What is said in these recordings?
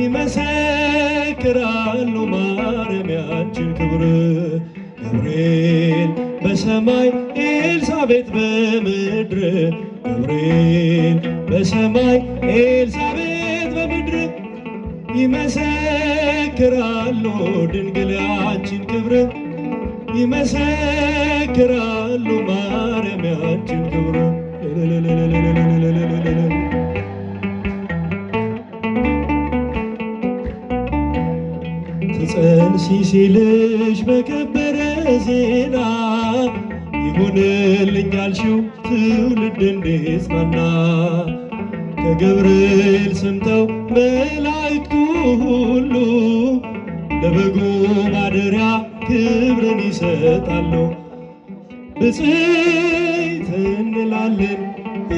ይመሰክራሉ ማርያም ያንቺን ክብር። ገብርኤል በሰማይ ኤልሳቤጥ በምድር ገብርኤል በሰማይ ኤልሳቤጥ በምድር ይመሰክራሉ ድንግል ያንቺን ክብር። ይመሰክራሉ ማርያም ያንቺን ክብር። ትጸንሲ ሲልሽ በከበረ ዜና ይሁንልኝ ያልሽው ትውልድ እንዲጽናና ከገብርኤል ሰምተው መላእክቱ ሁሉ ለበጉ ማደሪያ ክብርን ይሰጣሉ። ብፅዕት እንላለን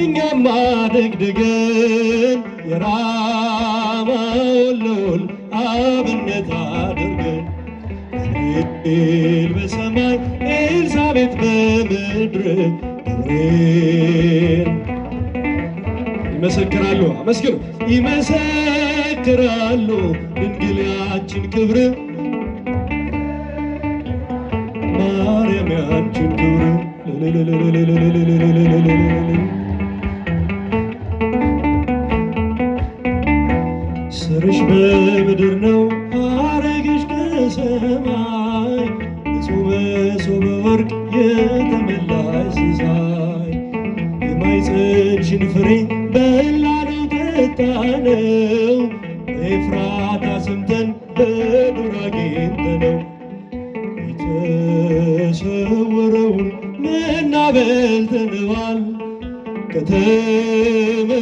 እኛም አደግድገን የራማውን ልዑል አብነት አድርገን ገብርኤል በሰማይ ኤልሳቤጥ በምድር ገብርኤል ይመሰክራሉ። አመስግኑ። ይመሰክራሉ ድንግል ያንቺን ክብር ማርያም ያንቺን ክብር። ስርሽ በምድር ነው ሐረግሽ ከሰማይ ንጹሕ መሶበ ወርቅ የተመላሽ ሲሳይ የማኅፀንሽን ፍሬ በላነው ጠጣነው በኤፍራታ ሰምተን በዱር አግኝተነው የተሰወረውን መና በልተነዋል ከተመረጡት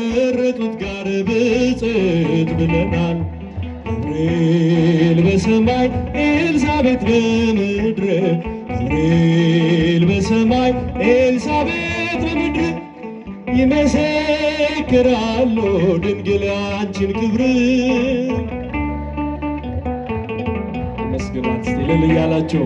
ጋር ብፅዕት ብለናል። ገብርኤል በሰማይ ኤልሳቤጥ በምድር ገብርኤል በሰማይ ኤልሳቤጥ በምድር ይመሰክራሉ ድንግል ያንቺን ክብር። መስገናት እልል እያላችሁ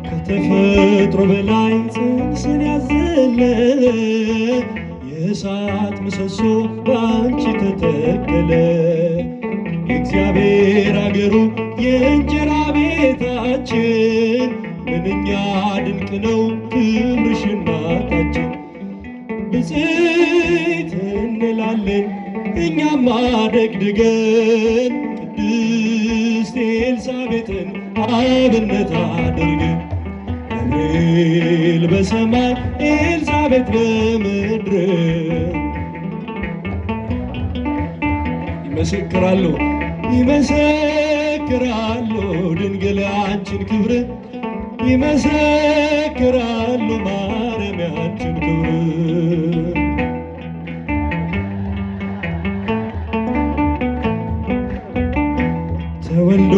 ከተፈጥሮ በላይ ጽንስን ያዘለ የእሳት ምሰሶ በአንቺ ተተከለ። የእግዚአብሔር አገሩ የእንጀራ ቤታችን ምንኛ ድንቅ ነው ክብርሽ እናታችን። ብፅዕት እንላለን እኛም አደግድገን ቅድስት ኤልሳቤጥን አብነት አድርገን ገብርኤል በሰማይ ኤልሳቤጥ በምድር ይመሰክራሉ ይመሰክራሉ ድንግል ያንቺን ክብር። ይመሰክራሉ ማርያም ያንቺን ክብር። ተወልዶ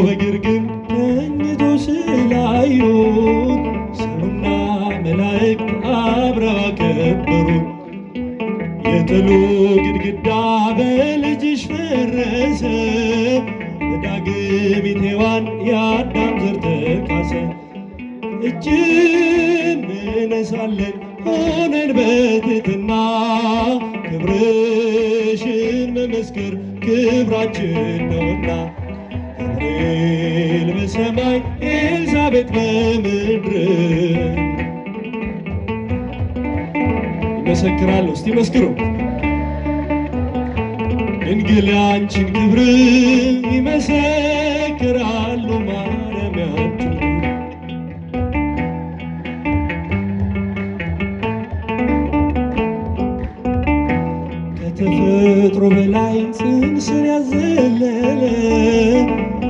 በግርግም ተኝቶ ስላዩት ሰውና መላእክት አብረው አከበሩት። የጥሉ ግድግዳ በልጅሽ ፈረሰ በዳግሚት ሔዋን የአዳም ዘር ተካሰ። እጅን እንነሳለን ሆነን በትሕትና ክብርሽን መመስከር ክብራችን ነውና ገብርኤል በሰማይ ኤልሳቤጥ በምድር ይመሰክራሉ። እስቲ መስክሩ። ድንግል ያንቺን ክብር ይመሰክራሉ ማርያም ያንቺን ከተፈጥሮ በላይ ጽንስን ያዘለለ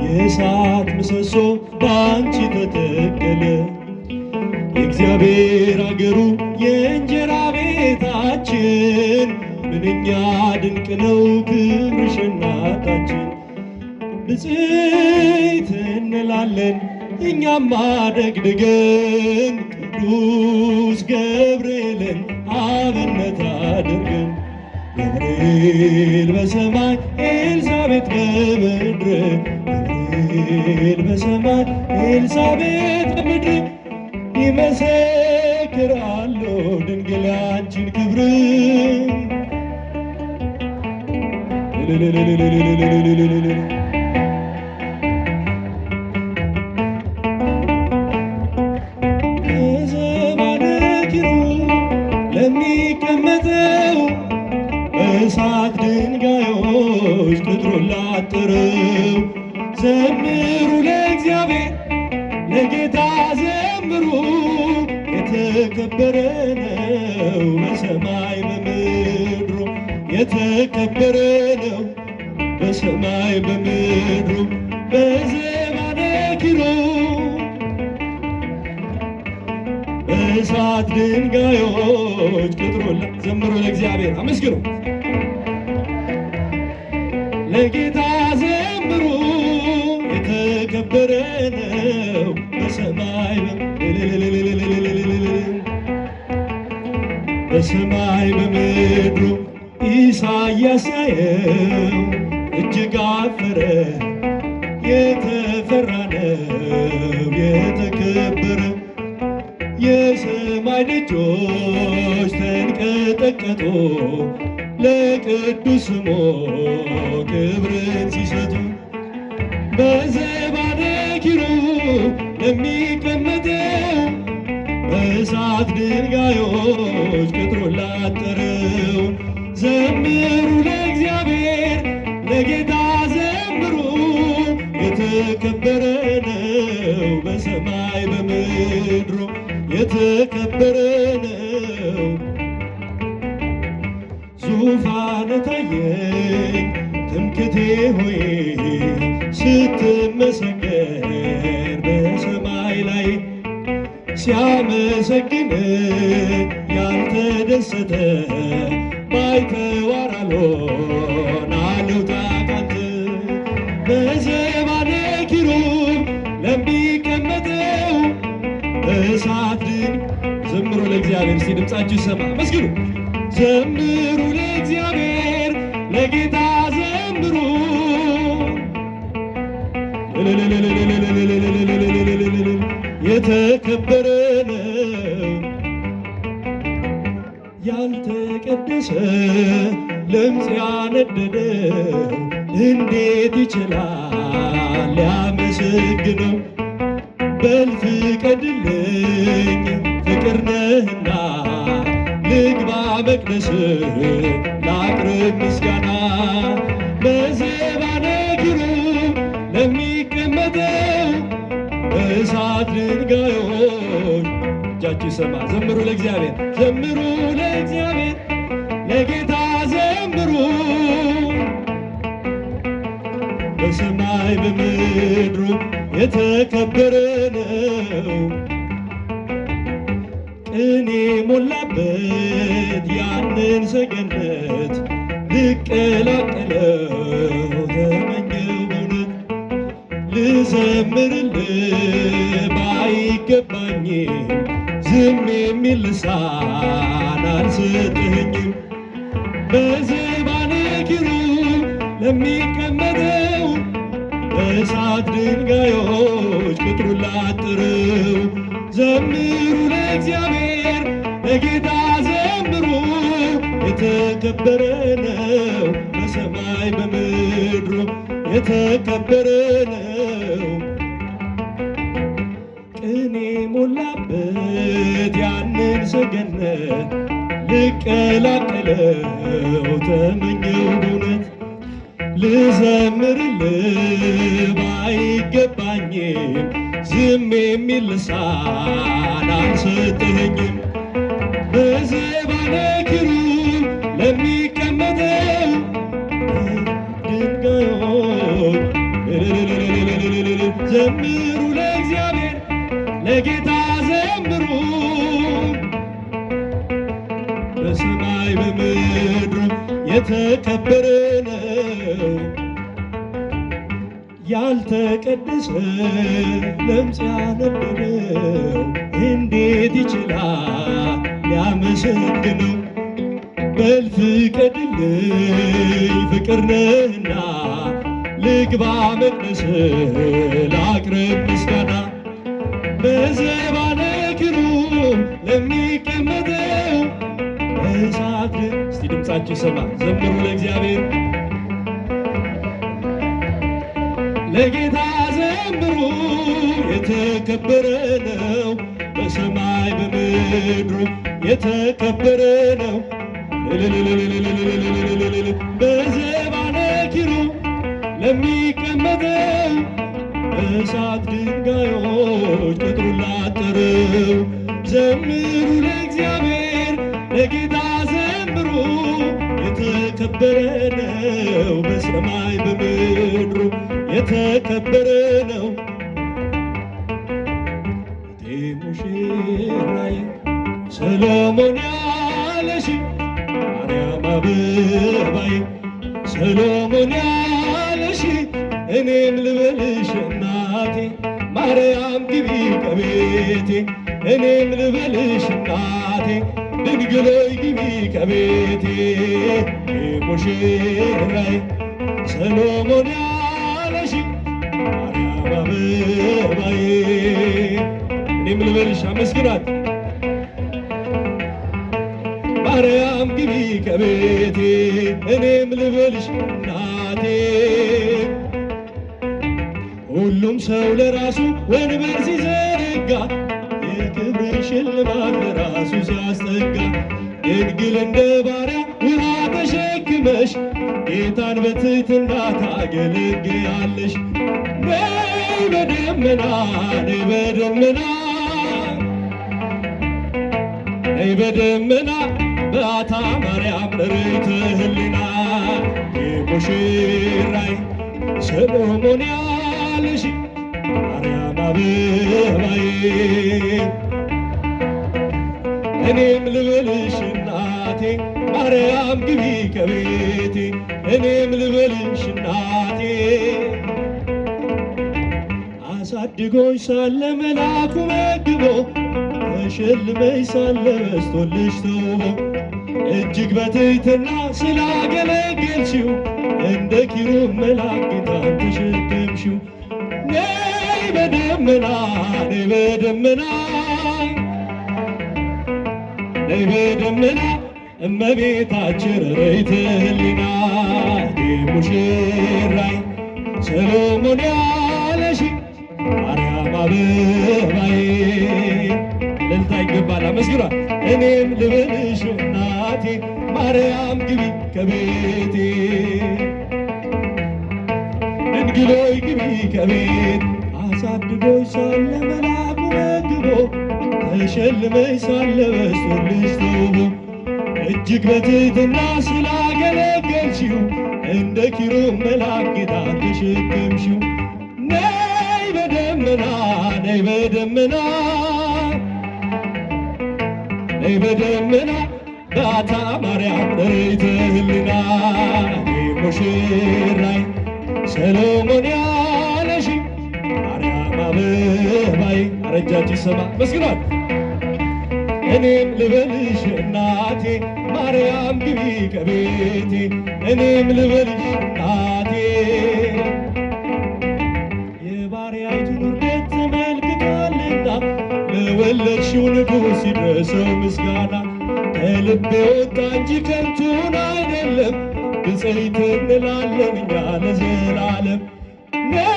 የእሳት ምሰሶ በአንቺ ተተከለ። የእግዚአብሔር አገሩ የእንጀራ ቤታችን ምንኛ ድንቅ ነው ክብርሽ እናታችን። ብፅዕት እንላለን እኛም አደግድገን ቅዱስ ገብርኤልን አብነት አድርገን ገብርኤል በሰማይ ኤልሳቤጥ በምድር ገብርኤል በሰማይ ኤልሳቤጥ በምድር ይመሰክራሉ ድንግል ያንቺን ክብር በዘባነ ኪሩብ ለሚቀመጠው በእሳት ድንጋዮች ቅጥሩን ላጠረው ዘምሩ ለእግዚአብሔር ለጌታ ዘምሩ የተከበረ ነው በሰማይ በምድሩ የተከበረ ነው በሰማይ በምድሩ በዘባነ ኪሩብ በእሳት ድንጋዮች ቅጥሩን ዘምሩ ለእግዚአብሔር አመስግኑ ለጌታ ዘምሩ የተከበረ ነው በሰማይ በሰማይ በምድሩ ኢሳይያስ ያየው እጅግ አፈረ የተፈራ ነው የተከበረ የሰማይ ደጆች ተንቀጠቀጡ ለቅዱስ ስሙ ክብርን ሲሰጡ በዘባነ ኪሩብ ለሚቀመጠው በእሳት ድንጋዮች ቅጥሩን ላጠረው ዘምሩ ለእግዚአብሔር ለጌታ ዘምሩ የተከበረ ነው በሰማይ በምድሩ የተከበረ ነው ዙፋን ታየኝ ትምክቴ ሆይ ስትመሰገን በሰማይ ላይ ሲያመሰግን ያልተደሰተ ባይተዋር አልሆን አልውጣ ካንተ በዘባነ ኪሩብ ለሚቀመጠው በእሳት ዘምሩ ለእግዚአብሔር እስቲ ድምፃችሁ ይሰማ መስግኑ ዘምሩ ለእግዚአብሔር ለጌታ ዘምሩ የተከበረ ነው ያልተቀደሰ ለምጽ ያነደደው እንዴት ይችላል ሊያመሰግነው በል ፍቀድልኝ ፍቅር ነህና ልግባ መቅደስ ላቅርብ ምስጋና በዘባነ ኪሩብ ለሚቀመጠው በእሳት ድንጋዮች እጃችሁ ይሰማ ዘምሩ ለእግዚአብሔር ዘምሩ ለእግዚአብሔር ለጌታ ዘምሩ በሰማይ በምድሩ የተከበረ ነው ቅኔ ሞላበት ያንን ሰገነት ልቀላቀለው ተመኘው በእውነት ልዘምርልህ ባይገባኝም ዝም የሚል ልሳን አልሰጠኸኝም በዘባነ ኪሩብ ለሚቀመጠው በእሳት ድንጋዮች ቅጥሩን ላጠረው ዘምሩ ለእግዚአብሔር ለጌታ ዘምሩ የተከበረ ነው በሰማይ በምድሩ የተከበረ ነው ቅኔ ሞላበት ያንን ሰገነት ልቀላቀለው ተመኘው በእውነት ልዘምርልህ ባይገባኝም ዝም የሚል ልሳን አልሰጠኸኝም በዘባነ ኪሩብ ለሚቀመጠው ድንጋዮች ዘምሩ ለእግዚአብሔር ለጌታ ዘምሩ በሰማይ በምድሩ የተከበረ ነው ያልተቀደሰ ለምጽ ያነደደው እንዴት ይችላል ሊያመሰግነው በል ፍቀድልኝ ፍቅር ነህና ልግባ መቅደስ ላቅርብ ምስጋና በዘባነ ኪሩብ ለሚቀመጠው በሰማት እስቲ ድምፃችሁ ይሰማ፣ ዘምሩ ለእግዚአብሔር። ለጌታ ዘምሩ የተከበረ ነው፣ በሰማይ በምድሩ የተከበረ ነው። በዘባነ ኪሩብ ለሚቀመጠው እሳት ድንጋዮች ቅጥሩን ላጠረው ዘምሩ ለእግዚአብሔር ለጌታ ዘምሩ የተከበረ ነው፣ በሰማይ በምድሩ የተከበረ ነው። ሙሽራዬ ሰሎሞን ያለሽ ማርያም አበባዬ ሰሎሞን ያለሽ እኔም ልበልሽ እናቴ ማርያም ግቢ ከቤቴ እኔም ልበልሽ እናቴ ድንግሎይ ግቢ ከቤቴ ሙሽራዬ ሰሎሞን ያለሽ ማርያም አበባዬ እኔም ልበልሽ አመስግናት ማርያም ግቢ ከቤቴ እኔም ልበልሽ እናቴ። ሁሉም ሰው ለራሱ ወንበር ሲዘረጋ የክብር ሽልማት ለራሱ ሲያስጠጋ ድንግል እንደ ባሪያ ውሃ ተሸክመሽ ጌታን በትሕትና ታገለግያለሽ። ነይ በደመና ነይ በደመና ነይ በደመና በዓታ ማርያም ርይተ ህሊና ሙሽራዬ ሰሎሞን ያለሽ ማርያም አበባዬ እኔም ልበልሽ እናቴ ማርያም ግቢ ከቤቴ እኔም ልበልሽ እናቴ። አሳድጎሽ ሳለ መልአኩ መግቦ ተሸልመሽ ሳለ በስቶልሽ ተውቦ እጅግ በትሕትና ስላገለገልሽው እንደ ኪሩብ መልአክ ጌታን ተሸከምሽው። ነይ በደመና ነይ በደመና ነይ በደመና እመቤታችን ርይተ ህሊና ሙሽራዬ ሰሎሞን ያለሽ ማርያም አበባዬ እልልታ ይገባል፣ አመስግኗል። እኔም ልበልሽ እናቴ ማርያም ግቢ ከቤቴ ድንግሎይ ግቢ ከቤት አሳድጎሽ ሳለ መልአኩ መግቦ ተሸልመሽ ሳለ በስቶልሽ ተውቦ እጅግ በትሕትና ስላገለገልሽው እንደ ኪሩብ መልአክ ጌታን ተሸከምሽው። ነይ በደመና ነይ በደመና ነይ በደመና በዓታ ማርያም ርይተ ህሊና ሙሽራዬ ሰሎሞን ያለሽ ማርያም አበባዬ አረጃች ይሰማ መስግኗል። እኔም ልበልሽ እናቴ ማርያም ግቢ ከቤቴ እኔም ልበልሽ እናቴ። የባሪያይቱን ውርደት ተመልክቷልና ለወለድሽው ንጉሥ ይድረሰው ምስጋና። ከልቤ ወጣ እንጂ ከንቱን አይደለም ብፅዕት እንላለን እኛ ለዘላለም። ነይ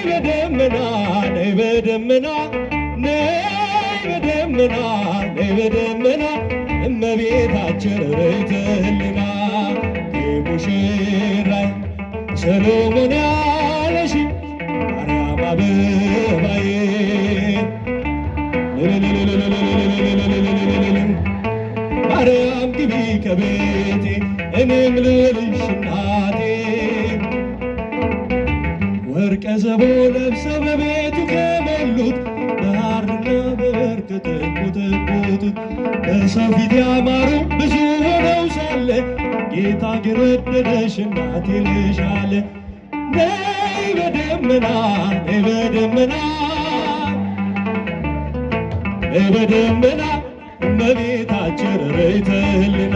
በደመና ነይ በደመና ነይ በደመና ነይ በደመና እመቤታችን ርይተ ህሊና ሙሽራዬ ሰሎሞን ያለሽ ማርያም አበባዬ ማርያም ግቢ ከቤቴ እኔም ልበልሽ እናቴ። ወርቀ ዘቦ ለብሰው በቤቱ ከሞሉት በሐርና በወርቅ ተንቆጠቆጡት በሰው ፊት ያማሩ ብዙ ሆነው ሳለ ጌታ ግን ወደደሽ እናቴ ልሽ አለ። ነይ በደመና ነይ በደመና ነይ በደመና እመቤታችን ርይተ ህሊና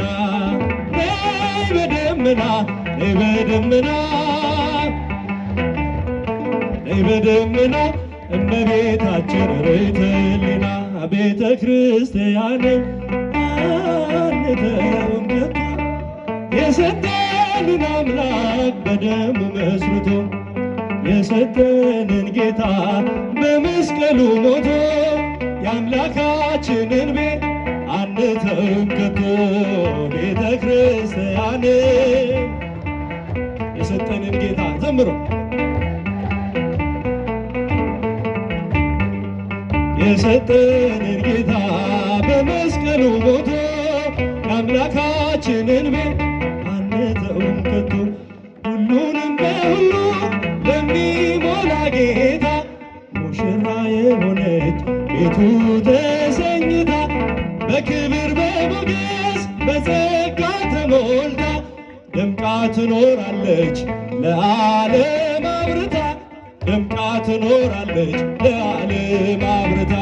ነይ በደመና ነይ በደመና ነይ በደመና እመቤታችን ርይተ ህሊና ቤተ ክርስቲያን አንተውም ከቶ የሰጠንን አምላክ በደሙ መስርቶ የሰጠንን ጌታ በመስቀሉ ሞቶ የአምላካችንን ቤት አንተውም ከቶ ቤተ ክርስቲያን የሰጠንን ጌታ ዘምሮ የሰጠንን ጌታ በመስቀሉ ሞቶ የአምላካችንን ቤት አንተውም ከቶ ሁሉንም በሁሉ ለሚሞላ ጌታ ሙሽራ የሆነች ቤቱ ተሰኝታ በክብር በሞገስ በጸጋ ተሞልታ ደምቃ ትኖራለች ለዓለም አብርታ ደምቃ ትኖራለች ለዓለም አብርታ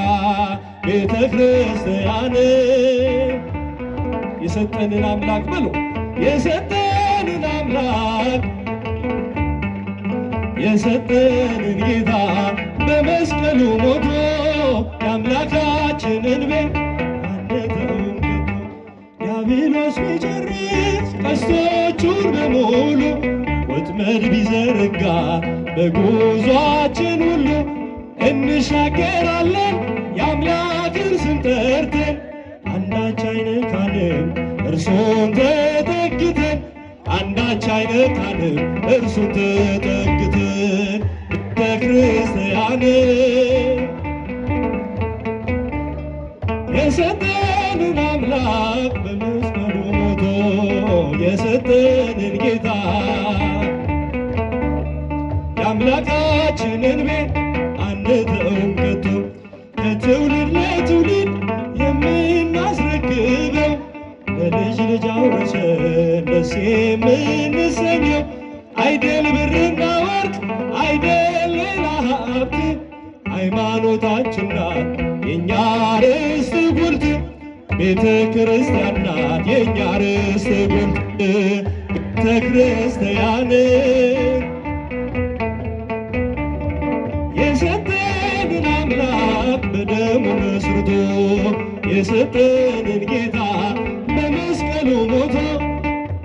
ቤተ ክርስቲያን የሰጠንን አምላክ በሉ የሰጠንን አምላክ የሰጠንን ጌታ በመስቀሉ ሞቶ የአምላካችንን ቤት አንተውም ከቶ ዲያብሎስ ቢጨርስ ቀስቶቹን በሙሉ ወጥመድ ቢዘረጋ በጉዟችን ሁሉ እንሻገራለን የአምላክን ስም ጠርተን አንዳች አይነካንም እርሱን ተጠግተን አንዳች አይነካንም እርሱን ተጠግተን ቤተ ክርስቲያን የሰጠንን አምላክ በመስቀሉ ሞቶ የሰጠንን ጌታ የአምላካችንን ቤት አንተውም ከቶ ከትውልድ ለትውልድ የምናስረክበው ለልጅ ልጅ አውርሰን ደስ የምንሰኘው አይደል ብርና ወርቅ አይደል ሌላ ሀብት ሃይማኖታችን ናት የእኛ ርስት ጉልት ቤተ ክርስቲያን ናት የእኛ ርስት ጉልት ቤተ ክርስቲያን የሰጠንን አምላክ በደሙ መስርቶ የሰጠንን ጌታ በመስቀሉ ሞቶ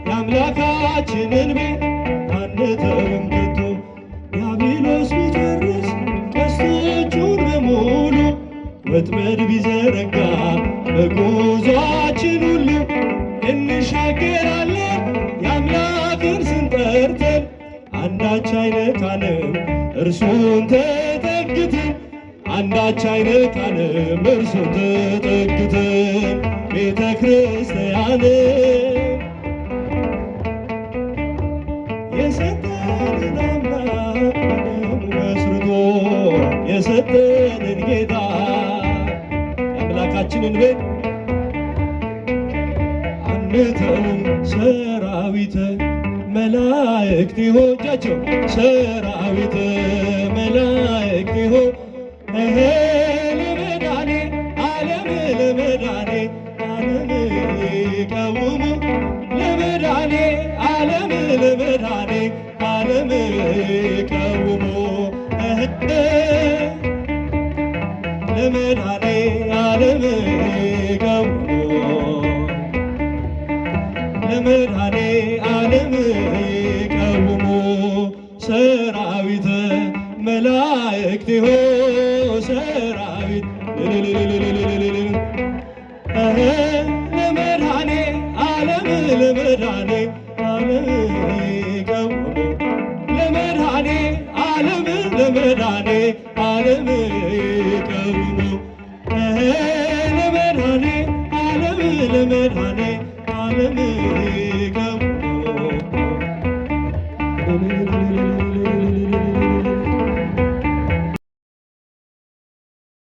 የአምላካችንን ቤት አንተውም ከቶ ዲያብሎስ ቢጨርስ ቀስቶቹን በሙሉ ወጥመድ ቢዘረጋ በጉዟችን ሁሉ እንሻገራለን የአምላክን ስም ጠርተን አንዳች አይነካንም እርሱን ተጠግተን አንዳች አይነካንም እርሱን ተጠግተን ቤተ ክርስቲያን የሰጠንን አምላክ በደሙ መስርቶ የሰጠንን ጌታ የአምላካችንን ቤት አንተውም ሰራዊተ መላእክት ይሆጃቸው ሰራዊተ መላእክት ይሆ ለመዳኔ ዓለም ለመዳኔ ዓለም ይቀውሙ ለመዳኔ ዓለም ለመዳኔ ዓለም ይቀውሙ ለመዳኔ ዓለም ይቀውሙ ለመዳኔ ዓለም ይቀውሙ ሰራዊተ መላእክት ይሆ ሰራዊት ለመድኃኔ ዓለም ለመድኃኔ ዓለም ይቀውሙ ለመድኃኔ ዓለም ለመድኃኔ ዓለም ይቀውሙ ለመድኃኔ ዓለም ለመድኃኔ ዓለም